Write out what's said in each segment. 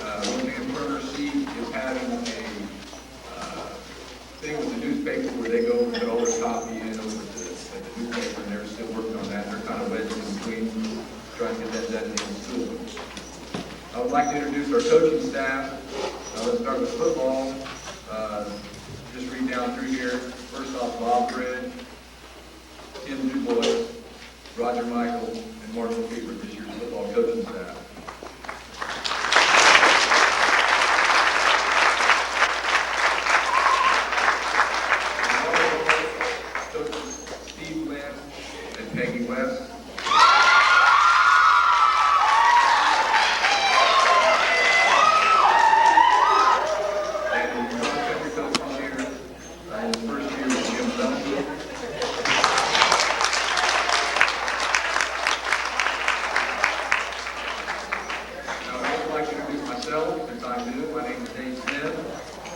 Roseanne Turner, she is having a thing with the newspaper where they go and put all their copy in over at the newspaper, and they're still working on that. They're kind of wedged in between, trying to get that done in school. I would like to introduce our coaching staff. Let's start with football. Just read down through here. First off, Bob Bridge, Tim DuBois, Roger Michael, and Mark Lefebvre, this year's football coaching staff. Coaches Steve Lynn and Peggy West.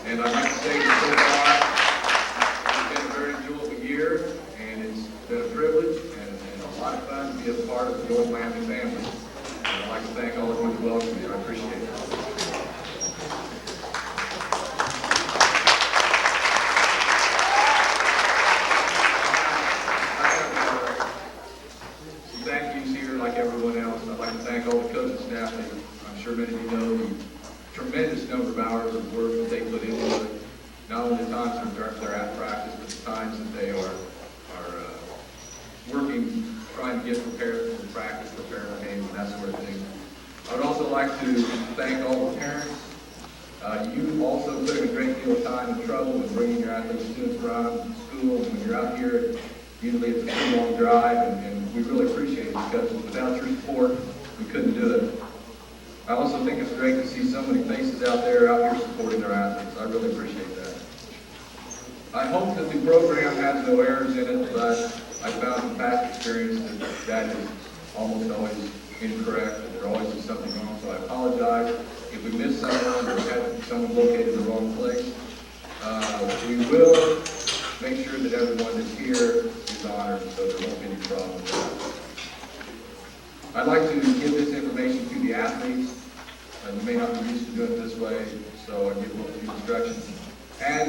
And I'd like to say that so far, it's been a very enjoyable year, and it's been a privilege and a lot of fun to be a part of the Old Miami family. And I'd like to thank all of you who welcomed me. I appreciate it. I have some thank yous here like everyone else. I'd like to thank all the coaching staff. I'm sure many of you know the tremendous number of hours of work that they put into it. Not only the times they're at practice, but the times that they are working, trying to get prepared for practice, prepare for games, and that sort of thing. I would also like to thank all the parents. You also put in a great deal of time and trouble in bringing your athletes, students around school. When you're out here, usually it's a pretty long drive, and we really appreciate it because without your support, we couldn't do it. I also think it's great to see so many faces out there out here supporting their athletes. I really appreciate that. I hope that the program has no errors in it, but I found in past experience that is almost always incorrect, and there always is something wrong, so I apologize if we missed someone or had someone located in the wrong place. We will make sure that everyone that's here is honored, so there won't be any problems with that. I'd like to give this information to the athletes. You may not be used to doing it this way, so I give a few instructions. As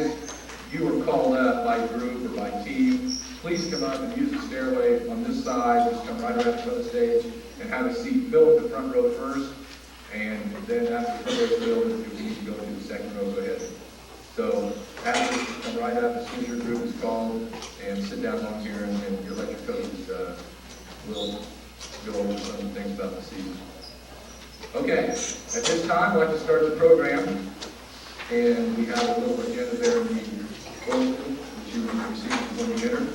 you are called up by group or by team, please come up and use the stairway on this side. Just come right around the front of the stage and have a seat. Fill up the front row first, and then after the front row is filled, if you need to go to the second row, go ahead. So athletes come right up as soon as your group is called and sit down on here, and your lecture coaches will go over some things about the season. Okay, at this time, I'd like to start the program, and we have a little agenda there in the bulletin, which you received when you entered,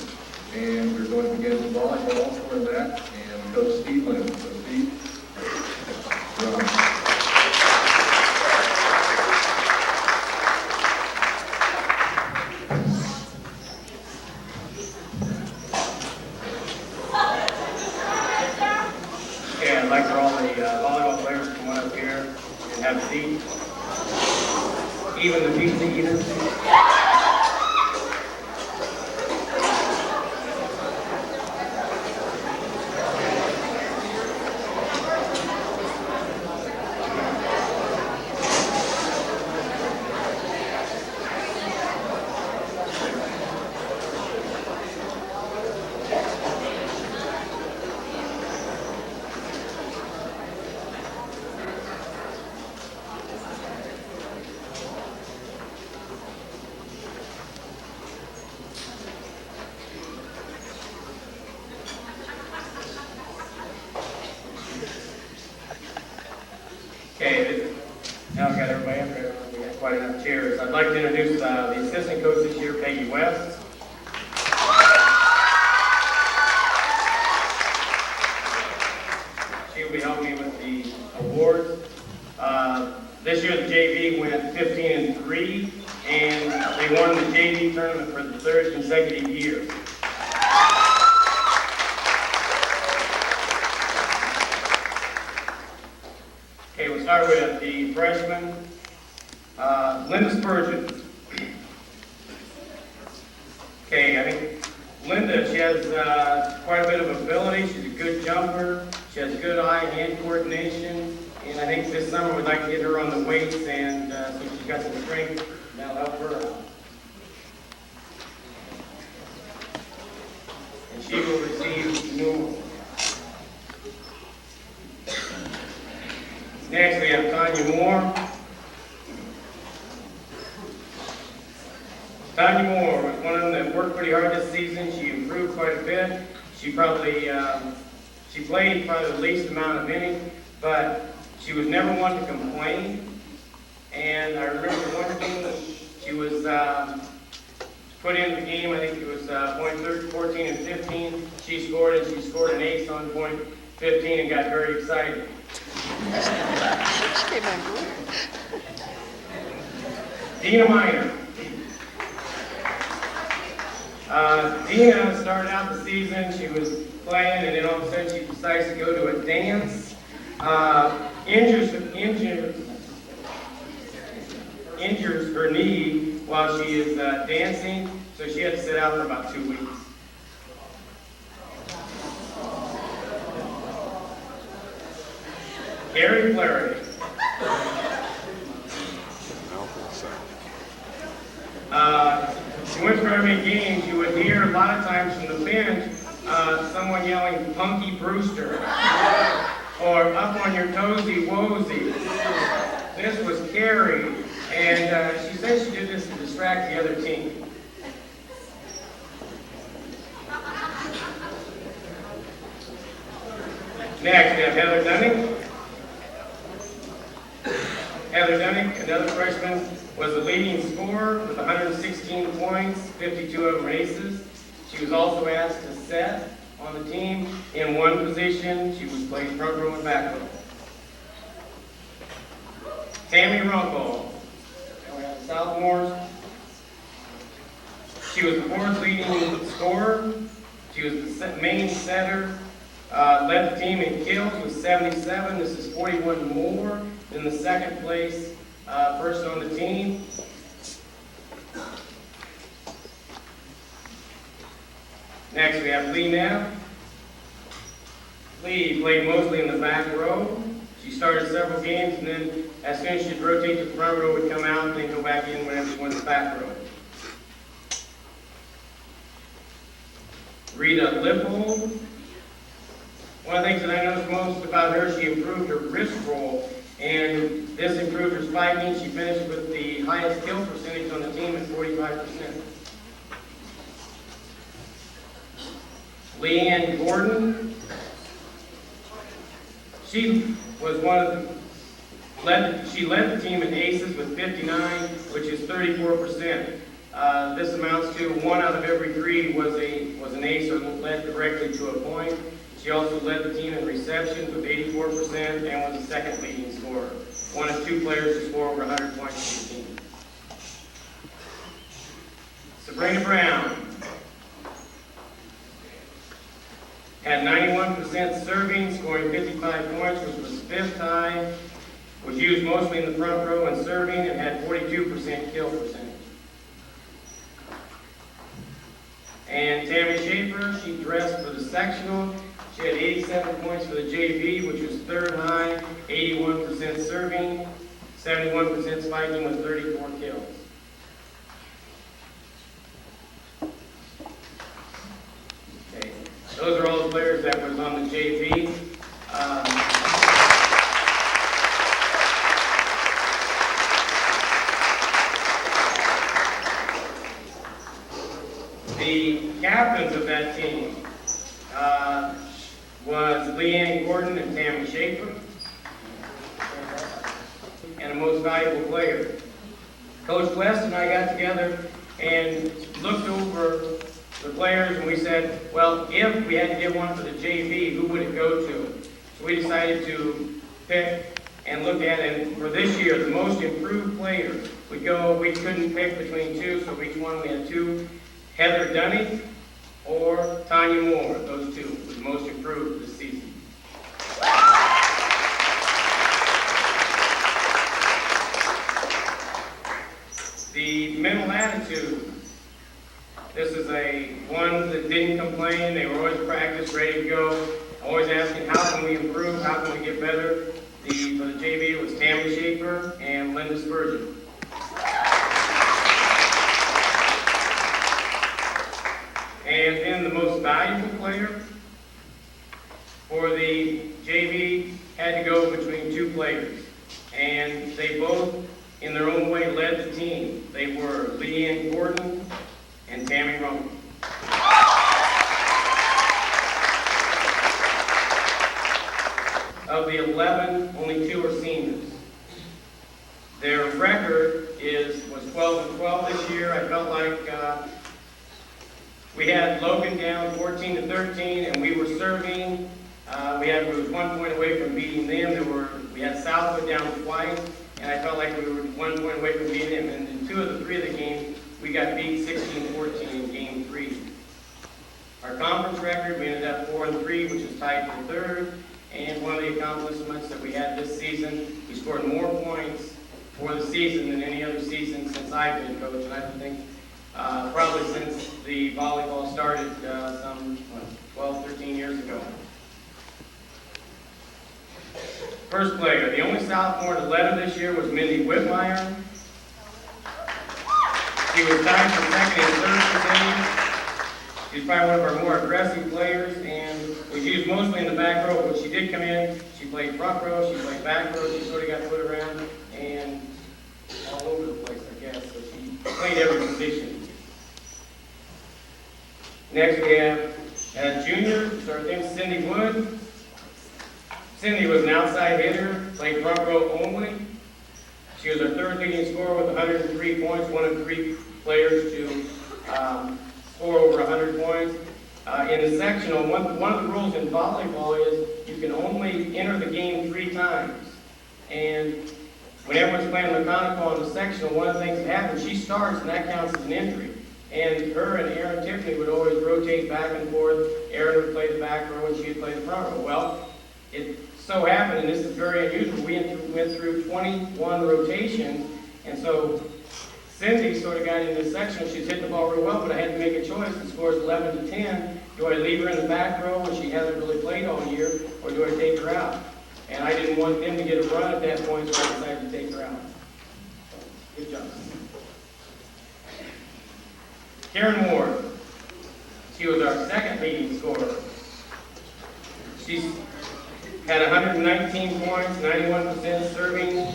and we're going to begin with volleyball for that, and Coach Steve Lynn. So Steve, you're on. I'd like for all the volleyball players to come on up here and have a seat. Even the pizza eaters. Okay, now we've got everybody up there. We got quite enough chairs. I'd like to introduce the assistant coach this year, Peggy West. She'll be helping me with the awards. This year the JV went 15-3, and they won the JV tournament for the third consecutive year. Okay, we'll start with the freshman, Linda Spurgeon. Okay, I think Linda, she has quite a bit of ability. She's a good jumper. She has good eye-hand coordination, And I think this summer we'd like to get her on the weights, and so she's got some strength that'll help her out. And she will receive new. Next, we have Tanya Moore. Tanya Moore was one of them that worked pretty hard this season. She improved quite a bit. She played probably the least amount of innings, but she was never one to complain. And I remember one game she was put in the game. I think it was point 14 and 15. She scored, and she scored an ace on point 15 and got very excited. Dina Miner. Dina started out the season, she was playing, and then all of a sudden she decides to go to a dance. Injures her knee while she is dancing, so she had to sit out for about 2 weeks. Gary Flaherty. She went for every game. You would hear a lot of times from the bench someone yelling, "Punky Brewster," or "Up on your toesy woesy." This was Carrie, and she said she did this to distract the other team. Next, we have Heather Dunning. Heather Dunning, another freshman, was the leading scorer with 116 points, 52 of them aces. She was also asked to set on the team in one position. She was played front row and back row. Tammy Runkle, sophomores. She was the fourth leading scorer. She was the main setter. Led the team in kills with 77. This is 41 more than the second place person on the team. Next, we have Lee Neff. Lee played mostly in the back row. She started several games, and then as soon as she'd rotate to the front row, would come out and then go back in whenever she went to the back row. Rita Lippold. One of the things that I noticed most about her, she improved her wrist roll, and this improved her spiking. She finished with the highest kill percentage on the team at 45%. Leanne Gordon. She was one of the, she led the team in aces with 59, which is 34%. This amounts to 1 out of every 3 was an ace or led directly to a point. She also led the team in receptions with 84% and was the second leading scorer. One of 2 players to score over 100 points for the team. Sabrina Brown had 91% serving, scoring 55 points, which was 5th high. Was used mostly in the front row and serving, and had 42% kill percentage. And Tammy Schaefer, she dressed for the sectional. She had 87 points for the JV, which was 3rd high, 81% serving, 71% spiking with 34 kills. Okay, those are all the players that was on the JV. The captains of that team was Leanne Gordon and Tammy Schaefer, and a most valuable player. Coach West and I got together and looked over the players, and we said, well, if we had to give one for the JV, who would it go to? So we decided to pick and look at it, and for this year, the most improved player would go. We couldn't pick between 2, so each one we had 2. Heather Dunning or Tanya Moore, those 2 were the most improved this season. The mental attitude. This is one that didn't complain. They were always practiced, ready to go, always asking, how can we improve, how can we get better? For the JV, it was Tammy Schaefer and Linda Spurgeon. And then the most valuable player for the JV had to go between two players. And they both, in their own way, led the team. They were Leanne Gordon and Tammy Rummel. Of the 11, only 2 are seniors. Their record was 12-12 this year. I felt like we had Logan down 14-13, and we were serving. We was 1 point away from beating them. We had Southwood down twice, and I felt like we were 1 point away from beating them. And in 2 of the 3 of the games, we got beat 16-14 in game 3. Our conference record, we ended up 4-3, which is tied for 3rd. And one of the accomplishments that we had this season, we scored more points for the season than any other season since I've been coach. And I think probably since the volleyball started some 12, 13 years ago. First player, the only sophomore to lead her this year was Mindy Whitmire. She was tied for 2nd and 3rd today. She's probably one of our more aggressive players, and was used mostly in the back row. When she did come in, she played front row, she played back row, she sort of got put around and all over the place, I guess. So she played every position. Next we have junior, her name's Cindy Wood. Cindy was an outside hitter, played front row only. She was our 3rd leading scorer with 103 points, one of 3 players to score over 100 points. In the sectional, one of the rules in volleyball is you can only enter the game 3 times. And when everyone's playing mechanical on the sectional, one of the things that happens, she starts and that counts as an entry. And her and Erin Tiffany would always rotate back and forth. Erin would play the back row and she would play the front row. Well, it so happened, and this is very unusual, we went through 21 rotations, and so Cindy sort of got in this section. She's hit the ball real well, but I had to make a choice. The score is 11-10. Do I leave her in the back row when she hasn't really played all year, or do I take her out? And I didn't want them to get a run at that point, so I decided to take her out. Good job. Karen Ward. She was our 2nd leading scorer. She's had 119 points, 91% serving.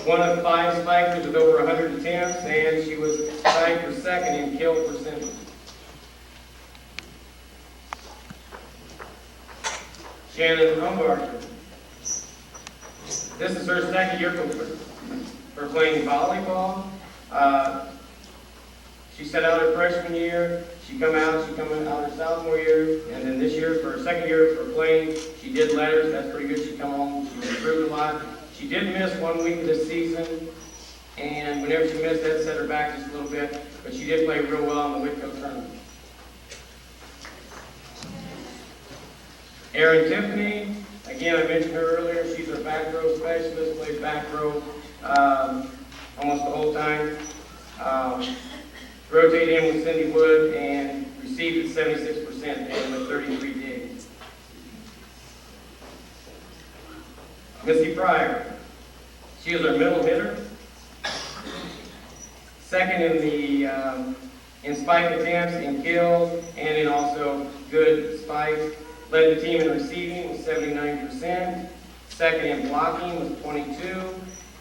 One of 5 spikers with over 100 attempts, and she was tied for 2nd in kill percentage. Shannon Humbarger. This is her 2nd year for playing volleyball. She set out her freshman year. She come out her sophomore year, and then this year for her 2nd year for playing, she did letters. That's pretty good. She come home. She improved a lot. She did miss 1 week this season, and whenever she missed, that set her back just a little bit. But she did play real well in the Whitco tournament. Erin Tiffany, again, I mentioned her earlier. She's our back row specialist. Plays back row almost the whole time. Rotated in with Cindy Wood and received at 76% and with 33 digs. Missy Pryor. She was our middle hitter. 2nd in the in spike attempts, in kills, and in also good spikes. Led the team in receiving with 79%. 2nd in blocking with 22.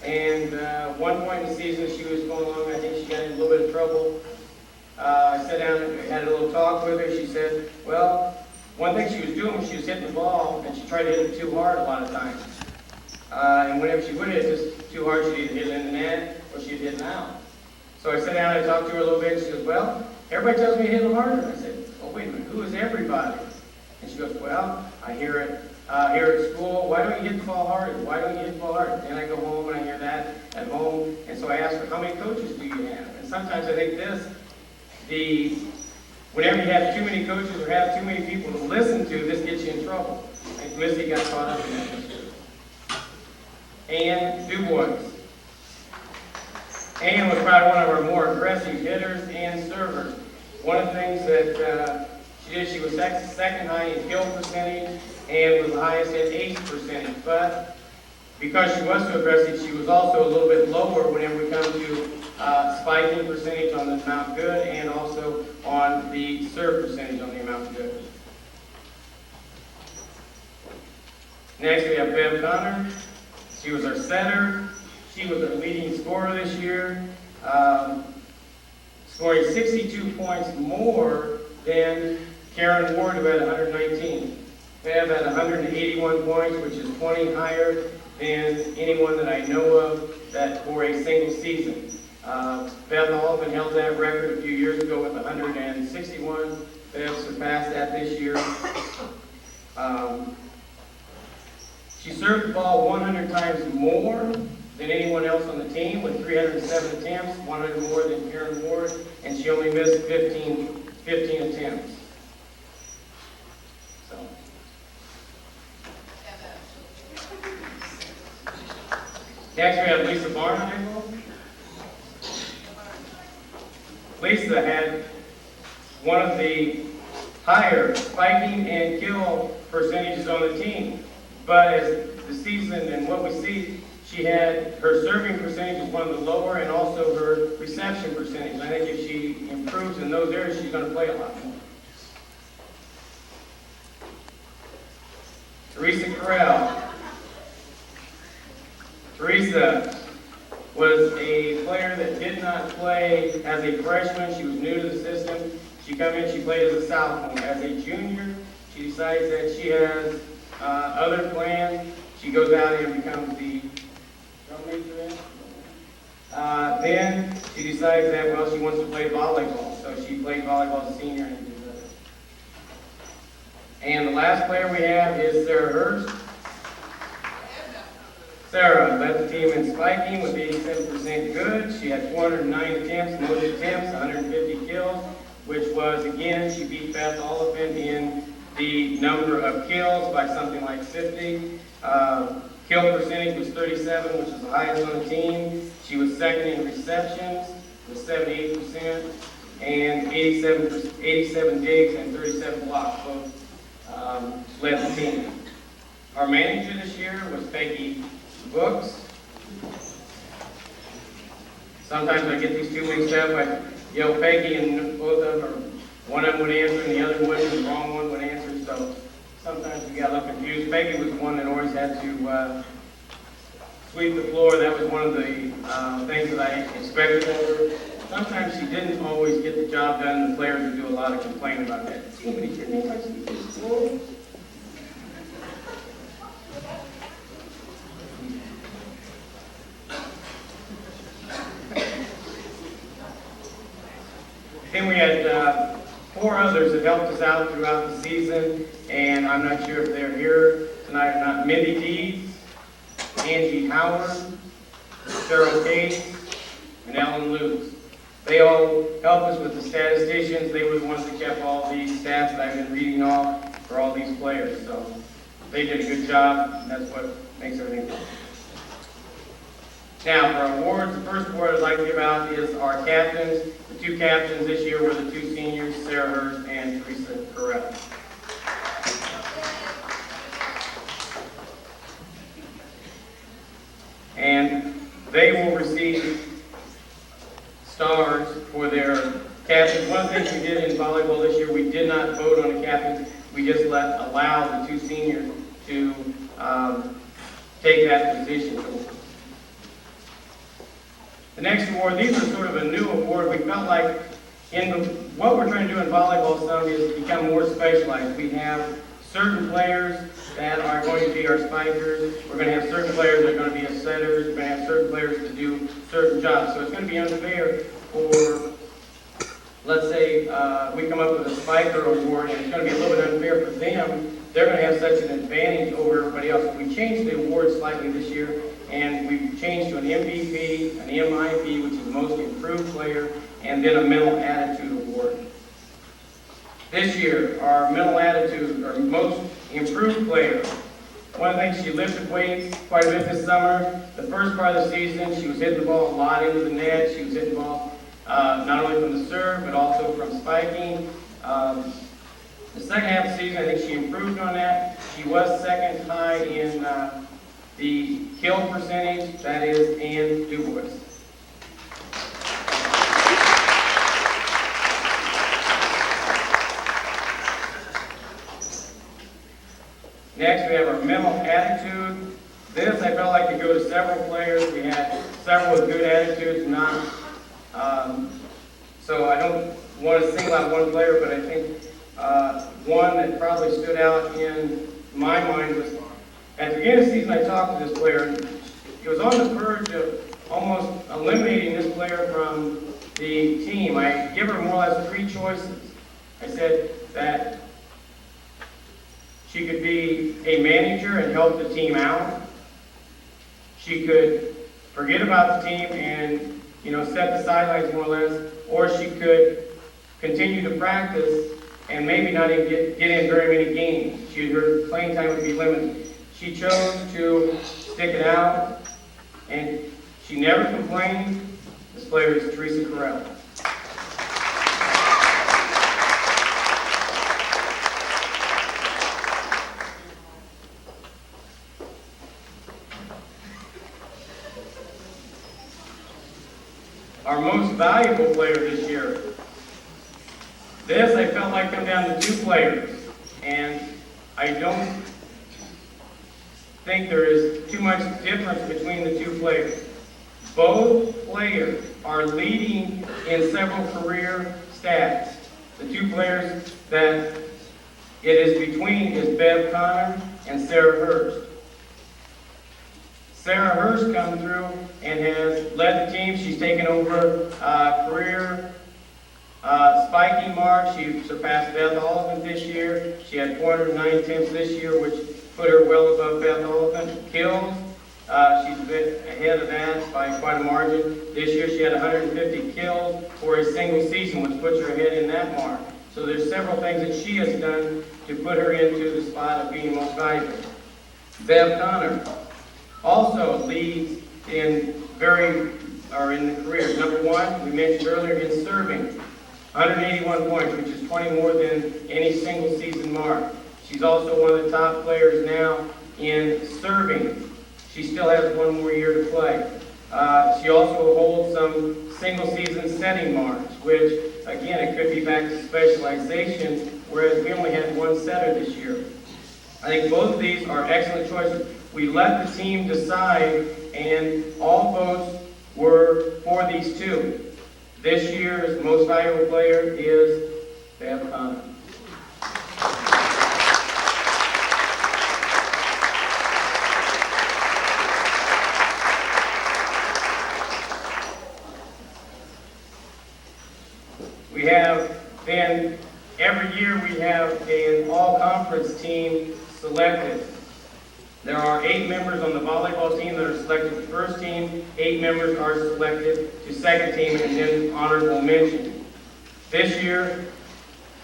And 1 point in the season, she was going along. I think she got in a little bit of trouble. I sat down and had a little talk with her. She said, well, one thing she was doing was she was hitting the ball, and she tried to hit it too hard a lot of times. And whenever she would hit it just too hard, she'd either hit it in the net or she'd hit it out. So I sat down and I talked to her a little bit. She goes, well, everybody tells me to hit them harder. I said, oh, wait a minute, who is everybody? And she goes, well, I hear it here at school. Why don't you hit the ball harder? Why don't you hit the ball harder? Then I go home and I hear that at home. And so I ask her, how many coaches do you have? And sometimes I think whenever you have too many coaches or have too many people to listen to, this gets you in trouble. I think Missy got caught up in that. Ann Dubois. Ann was probably one of our more aggressive hitters and servers. One of the things that she did, she was 2nd high in kill percentage, and was the highest at ace percentage. But because she was so aggressive, she was also a little bit lower whenever we come to spiking percentage on the amount good and also on the serve percentage on the amount good. Next, we have Bev Connor. She was our setter. She was our leading scorer this year, scoring 62 points more than Karen Ward, who had 119. Bev had 181 points, which is 20 higher than anyone that I know of that for a single season. Beth Altman held that record a few years ago with 161. Bev surpassed that this year. She served the ball 100 times more than anyone else on the team with 307 attempts, 100 more than Karen Ward, and she only missed 15 attempts. So. Next we have Lisa Barnhill. Lisa had one of the higher spiking and kill percentages on the team. But as the season and what we see, she had her serving percentage is one of the lower and also her reception percentage. I think if she improves in those areas, she's going to play a lot more. Teresa Correll. Teresa was a player that did not play as a freshman. She was new to the system. She came in, she played as a sophomore. As a junior, she decides that she has other plans. She goes out and becomes the drum major. Then she decides that, well, she wants to play volleyball. So she played volleyball as a senior and did that. And the last player we have is Sarah Hurst. Sarah led the team in spiking with 87% good. She had 409 attempts, most attempts, 150 kills, which was, again, she beat Beth Oliphant in the number of kills by something like 50. Kill percentage was 37, which is the highest on the team. She was second in receptions with 78%, and 87 digs and 37 blocks. Both led the team. Our manager this year was Peggy Books. Sometimes I get these two mixed up. I yell Peggy and both of them, or one of them would answer and the other one, the wrong one would answer. So sometimes we got a little confused. Peggy was the one that always had to sweep the floor. That was one of the things that I expected of her. Sometimes she didn't always get the job done, and the players would do a lot of complaining about that. See, but he didn't like sweep the floor. Then we had 4 others that helped us out throughout the season, and I'm not sure if they're here tonight or not. Mindy Deeds, Angie Howard, Cheryl Case, and Ellen Lutz. They all helped us with the statisticians. They were the ones that kept all these stats that I've been reading off for all these players. So they did a good job, and that's what makes everything fun. Now, for our awards, the first award I'd like to give out is our captains. The 2 captains this year were the 2 seniors, Sarah Hurst and Teresa Correll. And they will receive stars for their captains. One of the things we did in volleyball this year, we did not vote on the captains. We just allowed the 2 seniors to take that position. The next award, these are sort of a new award. We felt like what we're trying to do in volleyball some is become more specialized. We have certain players that are going to be our spikers. We're going to have certain players that are going to be our setters. We're going to have certain players to do certain jobs. So it's going to be unfair for, let's say, we come up with a spiker award, and it's going to be a little bit unfair for them. They're going to have such an advantage over everybody else. So we changed the award slightly this year, and we've changed to an MVP, an MIP, which is most improved player, and then a mental attitude award. This year, our mental attitude, or most improved player, one of the things, she lifted weights quite a bit this summer. The first part of the season, she was hitting the ball a lot into the net. She was hitting the ball not only from the serve, but also from spiking. The second half of the season, I think she improved on that. She was second high in the kill percentage, that is Ann Dubois. Next, we have our mental attitude. This, I felt like to go to several players. We had several with good attitudes, not. So I don't want to single out one player, but I think one that probably stood out in my mind was, at the beginning of the season, I talked to this player, and he was on the verge of almost eliminating this player from the team. I give her more or less three choices. I said that she could be a manager and help the team out. She could forget about the team and, set the sidelines more or less, or she could continue to practice and maybe not even get in very many games. Her playing time would be limited. She chose to stick it out, and she never complained. This player is Teresa Carell. Our most valuable player this year. This, I felt like, come down to two players, and I don't think there is too much difference between the two players. Both players are leading in several career stats. The two players that it is between is Bev Connor and Sarah Hurst. Sarah Hurst come through and has led the team. She's taken over career spiking mark. She surpassed Beth Oliphant this year. She had 409 attempts this year, which put her well above Beth Oliphant. Kills, she's a bit ahead of that by quite a margin. This year she had 150 kills for a single season, which puts her ahead in that mark. So there's several things that she has done to put her into the spot of being most valuable. Bev Connor also leads in the careers. Number one, we mentioned earlier, in serving. 181 points, which is 20 more than any single season mark. She's also one of the top players now in serving. She still has one more year to play. She also holds some single season setting marks, which, again, it could be back to specialization, whereas we only had one setter this year. I think both of these are excellent choices. We let the team decide, and all votes were for these two. This year's most valuable player is Bev Connor. We have then, every year we have an all-conference team selected. There are 8 members on the volleyball team that are selected to first team, 8 members are selected to second team, and then honorable mention. This year,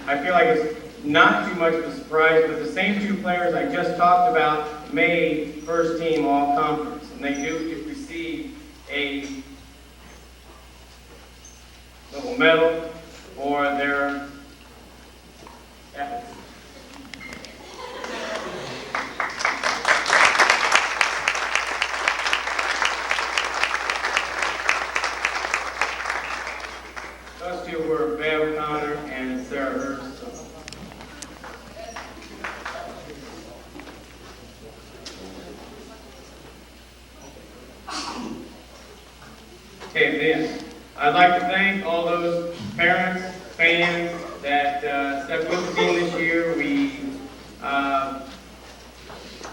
I feel like it's not too much of a surprise, but the same two players I just talked about made first team all conference, and they do receive a little medal for their efforts. Those two were Bev Connor and Sarah Hurst. Okay, then, I'd like to thank all those parents, fans that stuck with the team this year.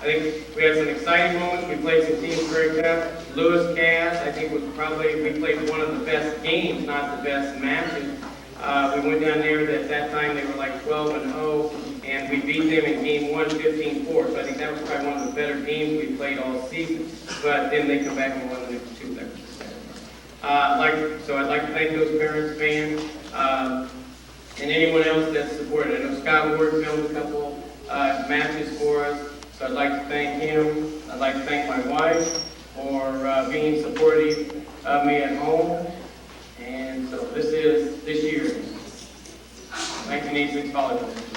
I think we had some exciting moments. We played some teams very tough. Lewis Cass, I think, we played one of the best games, not the best matches. We went down there, at that time they were like 12-0, and we beat them in game 1, 15-4. So I think that was probably one of the better games we played all season. But then they come back and won the next two. So I'd like to thank those parents, fans, and anyone else that supported. I know Scott Ward filmed a couple matches for us, so I'd like to thank him. I'd like to thank my wife for being supportive of me at home. And so this is this year's 1986 volleyball.